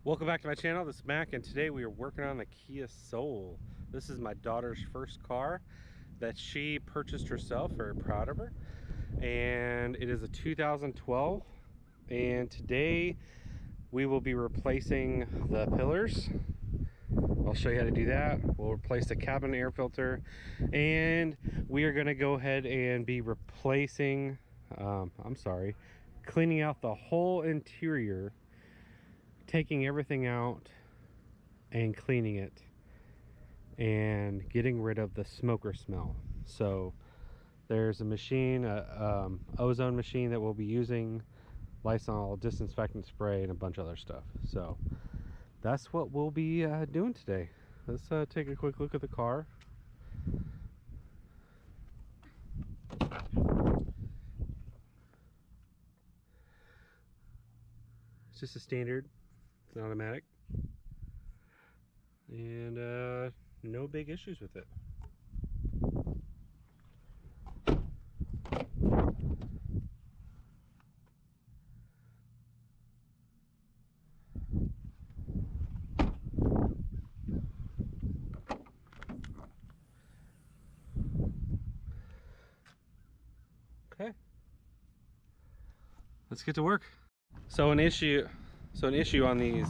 Welcome back to my channel. This is Mac, and today we are working on the Kia Soul. This is my daughter's first car that she purchased herself. Very proud of her. And it is a 2012. And today we will be replacing the pillars. I'll show you how to do that. We'll replace the cabin air filter, and we are going to go ahead and be replacing, cleaning out the whole interior, taking everything out and cleaning it and getting rid of the smoker smell. So there's a machine, Ozone machine that we'll be using, Lysol disinfectant spray, and a bunch of other stuff. So that's what we'll be doing today. Let's take a quick look at the car. It's just a standard, it's an automatic, and no big issues with it. Okay, let's get to work. So an issue on these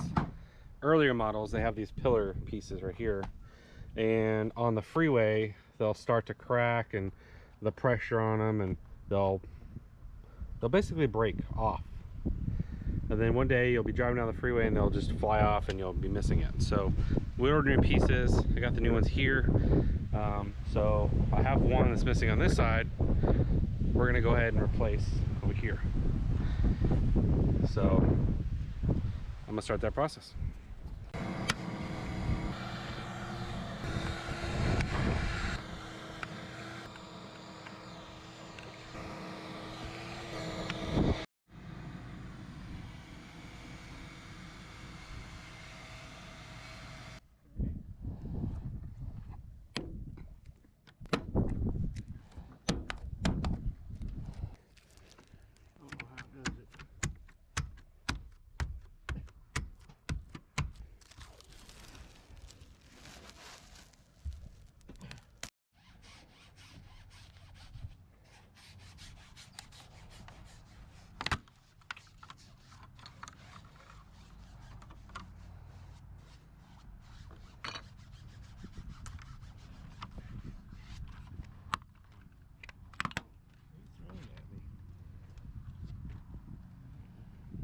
earlier models, they have these pillar pieces right here, and on the freeway they'll start to crack, and the pressure on them, and they'll basically break off. And then one day you'll be driving down the freeway and they'll just fly off and you'll be missing it. So we're ordering pieces. I got the new ones here. So I have one that's missing on this side. We're gonna go ahead and replace over here. So I'm gonna start that process.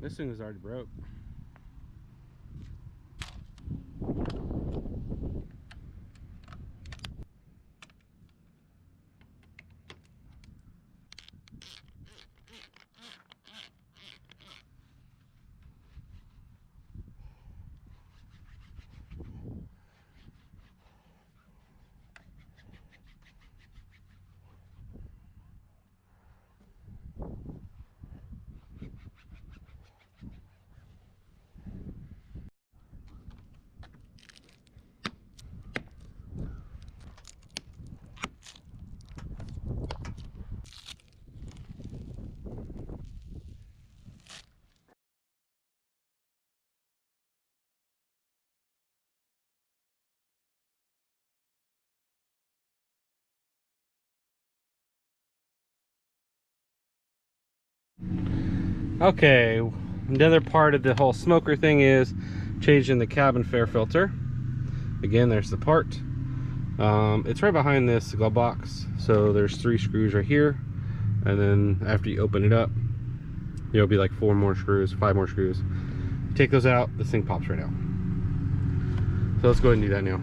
This thing is already broke. Okay, another part of the whole smoker thing is changing the cabin air filter. Again, there's the part. It's right behind this glove box. So there's 3 screws right here, and then after you open it up, there'll be like 4 more screws, 5 more screws. You take those out, this thing pops right out. So let's go ahead and do that now.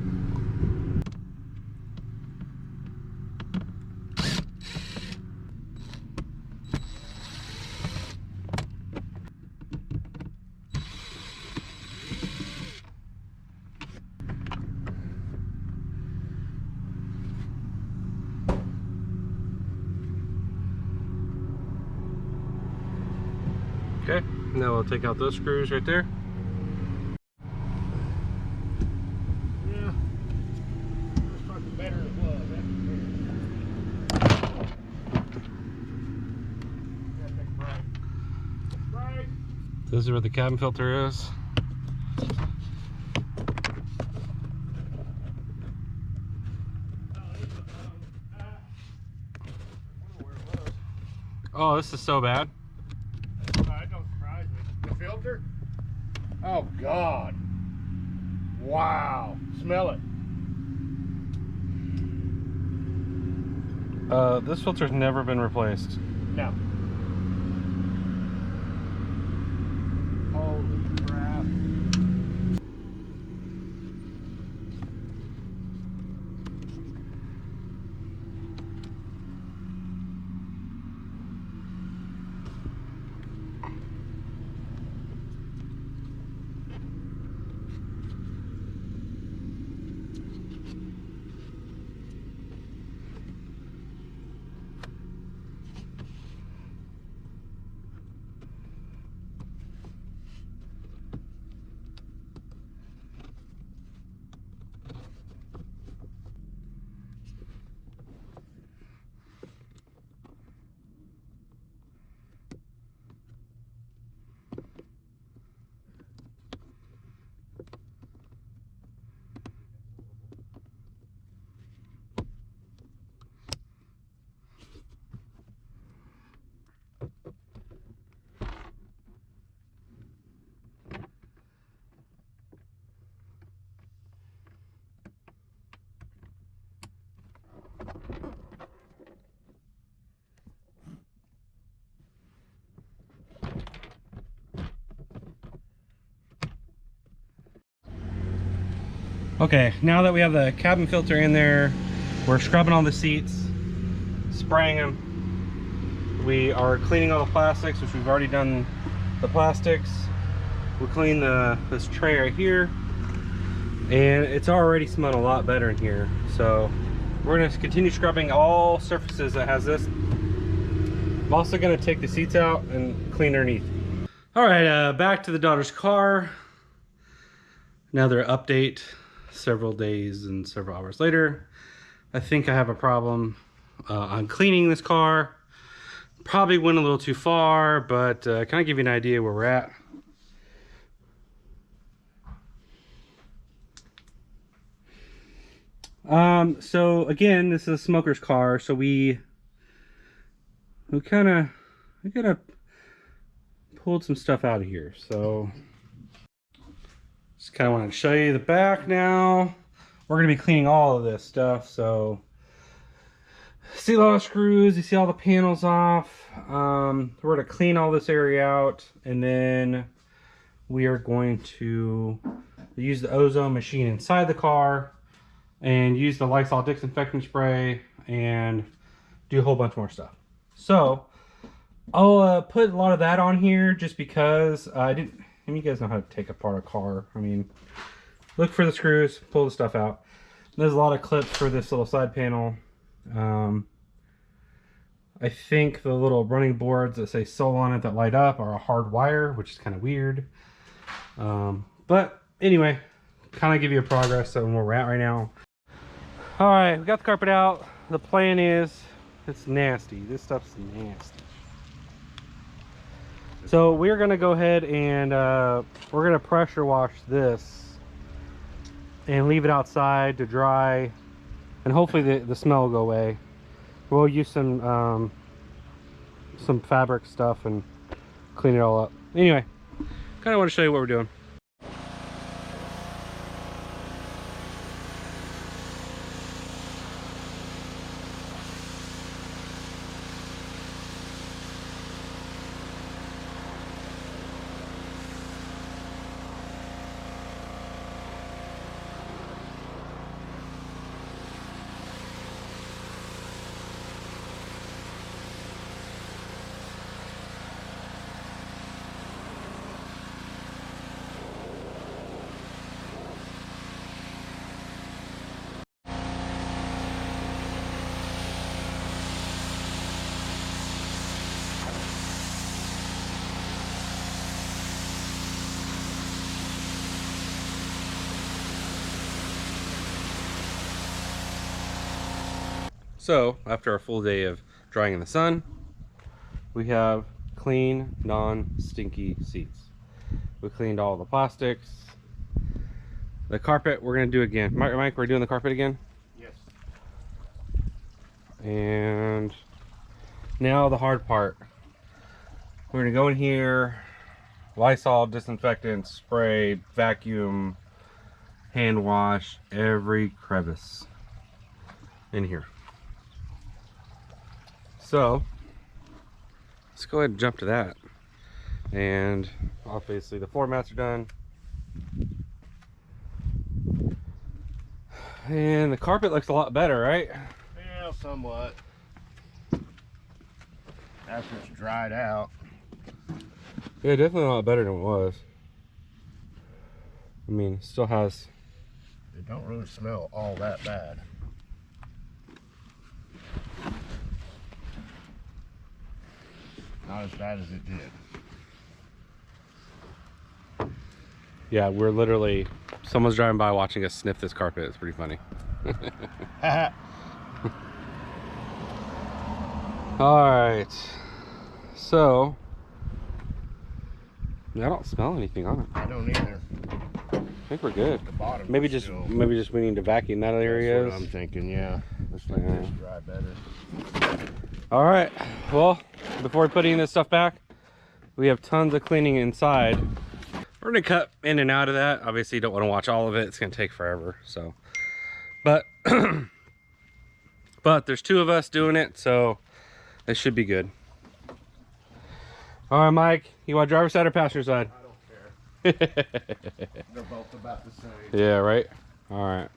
Okay, now we'll take out those screws right there. Yeah, that's fucking better than it was. That's right. This is where the cabin filter is. Oh, this is so bad. That don't surprise me. The filter? Oh God. Wow. Smell it. This filter's never been replaced. No. Holy crap. Okay, now that we have the cabin filter in there, we're scrubbing all the seats, spraying them. We are cleaning all the plastics, which we've already done the plastics. We clean this tray right here, and it's already smelled a lot better in here. So we're gonna continue scrubbing all surfaces that has this. I'm also gonna take the seats out and clean underneath. All right, back to the daughter's car. Another update. Several days and several hours later. I think I have a problem on cleaning this car. Probably went a little too far, but kind of give you an idea where we're at. So again, this is a smoker's car, so we kind of pulled some stuff out of here. So just kind of want to show you the back now. We're going to be cleaning all of this stuff. So see a lot of screws. You see all the panels off. We're going to clean all this area out, and then we are going to use the Ozone machine inside the car and use the Lysol disinfecting spray and do a whole bunch more stuff. So I'll put a lot of that on here just because I didn't. I mean, you guys know how to take apart a car. I mean, look for the screws, pull the stuff out. There's a lot of clips for this little side panel. I think the little running boards that say Soul on it that light up are a hard wire, which is kind of weird. But anyway, kind of give you a progress on where we're at right now. All right, we got the carpet out. The plan is, it's nasty. This stuff's nasty. So we're gonna go ahead and we're gonna pressure wash this and leave it outside to dry, and hopefully the smell will go away. We'll use some fabric stuff and clean it all up. Anyway, kind of want to show you what we're doing. So after a full day of drying in the sun, we have clean, non-stinky seats. We cleaned all the plastics. The carpet we're gonna do again. Mike, we're doing the carpet again? Yes. And now the hard part. We're gonna go in here, Lysol disinfectant, spray, vacuum, hand wash every crevice in here. So let's go ahead and jump to that. And obviously the floor mats are done. And the carpet looks a lot better, right? Yeah, somewhat. After it's dried out. Yeah, definitely a lot better than it was. I mean, it still has... It don't really smell all that bad. Not as bad as it did. Yeah, we're literally... Someone's driving by watching us sniff this carpet. It's pretty funny. Alright. So... I don't smell anything on it. I don't either. I think we're good. The bottom Maybe just still, we need to vacuum that area. that's what I'm thinking, yeah. Let's let this dry better. All right. Well, before putting this stuff back, we have tons of cleaning inside. We're gonna cut in and out of that. Obviously, you don't want to watch all of it. It's gonna take forever. So, but but there's two of us doing it, so it should be good. All right, Mike. You want driver's side or passenger side? I don't care. They're both about the same. Yeah, right. All right.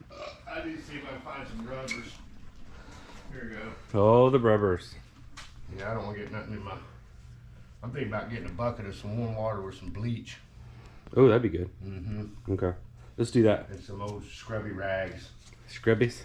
I need to see if I can find some rubbers. Here we go. Oh, the rubbers. Yeah, I don't want to get nothing in my... I'm thinking about getting a bucket of some warm water with some bleach. Oh, that'd be good. Mm-hmm. Okay. Let's do that. And some old scrubby rags. Scrubbies.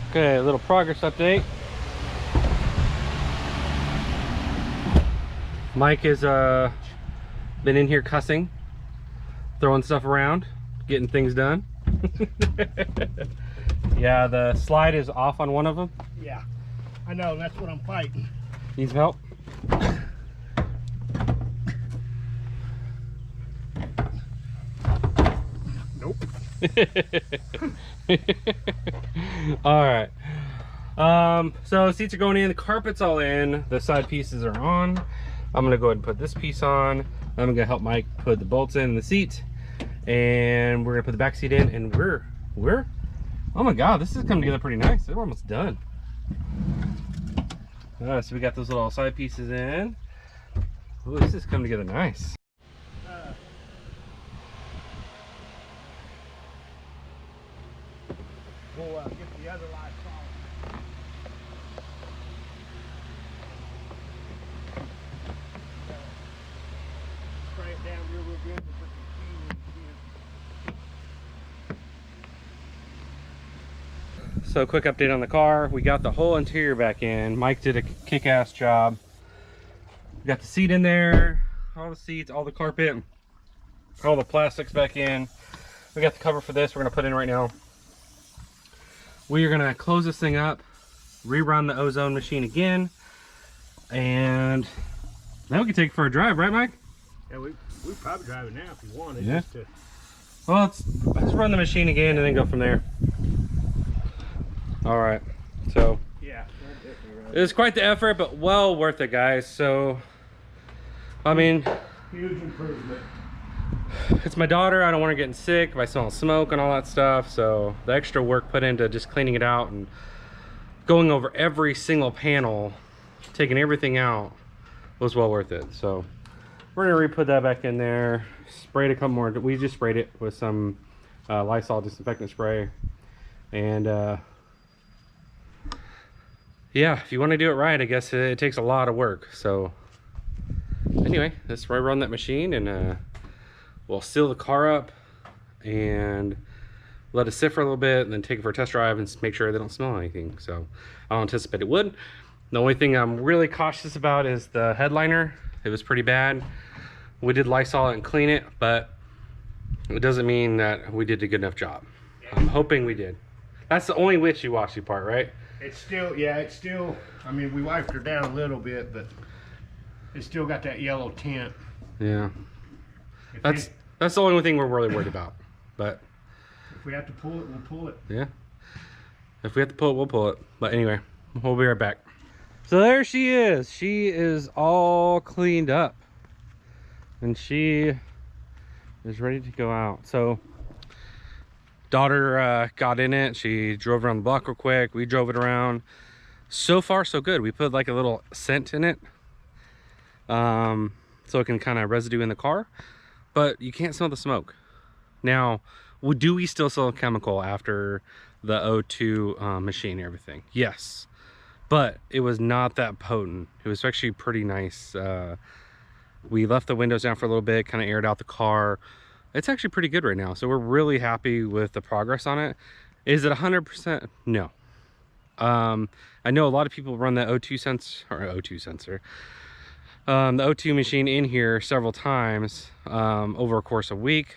Okay, a little progress update. Mike has been in here cussing, throwing stuff around, getting things done. Yeah, the slide is off on one of them. Yeah, I know, that's what I'm fighting. Need some help? Nope. All right. So seats are going in, the carpet's all in, the side pieces are on. I'm gonna go ahead and put this piece on. I'm gonna help Mike put the bolts in the seat, and we're gonna put the back seat in, and we're oh my god, this is coming together pretty nice. We're almost done. All right, so we got those little side pieces in. Ooh, this is coming together nice. We'll get the other lights on. Spray it down real good and put some fuel in. So quick update on the car. We got the whole interior back in. Mike did a kick-ass job. We got the seat in there, all the seats, all the carpet, all the plastics back in. We got the cover for this we're gonna put in right now. We are gonna close this thing up, rerun the Ozone machine again, and now we can take it for a drive, right, Mike? Yeah, we probably drive it now if you want it. Yeah. Just to... Well, let's run the machine again and then go from there. All right, so Yeah. it was quite the effort, but well worth it, guys. So, I mean, Huge improvement. it's my daughter. I don't want her getting sick by smelling smoke and all that stuff. So the extra work put into just cleaning it out and going over every single panel, taking everything out, was well worth it. So we're gonna re-put that back in there. Sprayed a couple more. We just sprayed it with some Lysol disinfectant spray, and yeah, if you want to do it right, I guess it takes a lot of work. So anyway, let's run that machine, and we'll seal the car up and let it sit for a little bit, and then take it for a test drive and make sure they don't smell anything. So I don't anticipate it would. The only thing I'm really cautious about is the headliner. It was pretty bad. We did Lysol it and clean it, but it doesn't mean that we did a good enough job. I'm hoping we did. That's the only wishy-washy part, right? It's still, yeah, it's still, I mean, we wiped her down a little bit, but it's still got that yellow tint. Yeah. That's the only thing we're really worried about. But if we have to pull it, we'll pull it. yeah. If we have to pull it, we'll pull it. But anyway, we'll be right back. So there she is. She is all cleaned up, and she is ready to go out. So daughter got in it. She drove around the block real quick. We drove it around. So far so good. We put like a little scent in it, so it can kind of residue in the car, but you can't smell the smoke. Now, do we still sell chemical after the O2 machine and everything? Yes, but it was not that potent. It was actually pretty nice. We left the windows down for a little bit, kind of aired out the car. It's actually pretty good right now, so we're really happy with the progress on it. Is it 100%? No. I know a lot of people run the O2 sensor, the O2 machine in here several times over a course of a week.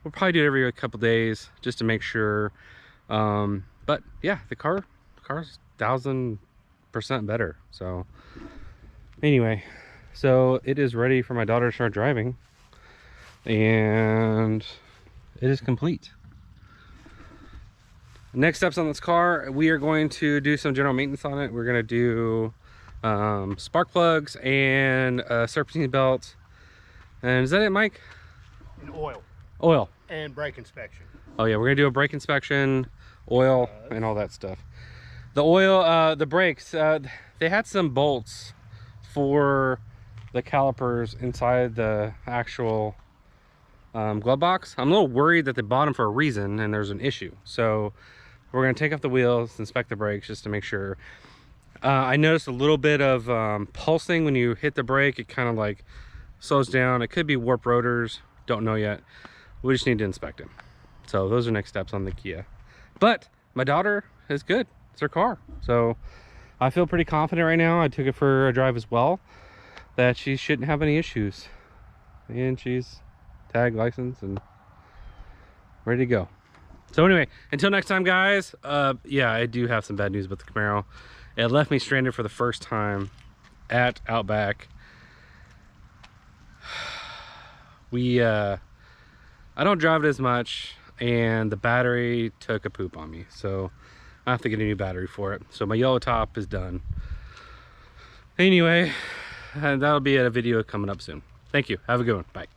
We'll probably do it every couple days just to make sure. But yeah, the car's 1000% better. So anyway, so it is ready for my daughter to start driving, and it is complete. Next steps on this car, we are going to do some general maintenance on it. We're going to do spark plugs and a serpentine belt. And is that it, Mike? And oil. Oil. And brake inspection. Oh yeah, we're going to do a brake inspection, oil, and all that stuff. The oil, the brakes, they had some bolts for the calipers inside the actual glove box. I'm a little worried that they bought them for a reason and there's an issue. So we're going to take off the wheels, inspect the brakes just to make sure. I noticed a little bit of pulsing when you hit the brake. It kind of like slows down. It could be warped rotors, don't know yet. We just need to inspect it. So those are next steps on the Kia. But my daughter is good. It's her car. So I feel pretty confident right now. I took it for a drive as well. that she shouldn't have any issues. And she's tag license and ready to go. So anyway, until next time, guys. Yeah, I do have some bad news about the Camaro. It left me stranded for the first time at Outback. I don't drive it as much, and the battery took a poop on me, so I have to get a new battery for it. So my yellow top is done. Anyway, and that'll be a video coming up soon. Thank you. Have a good one. Bye.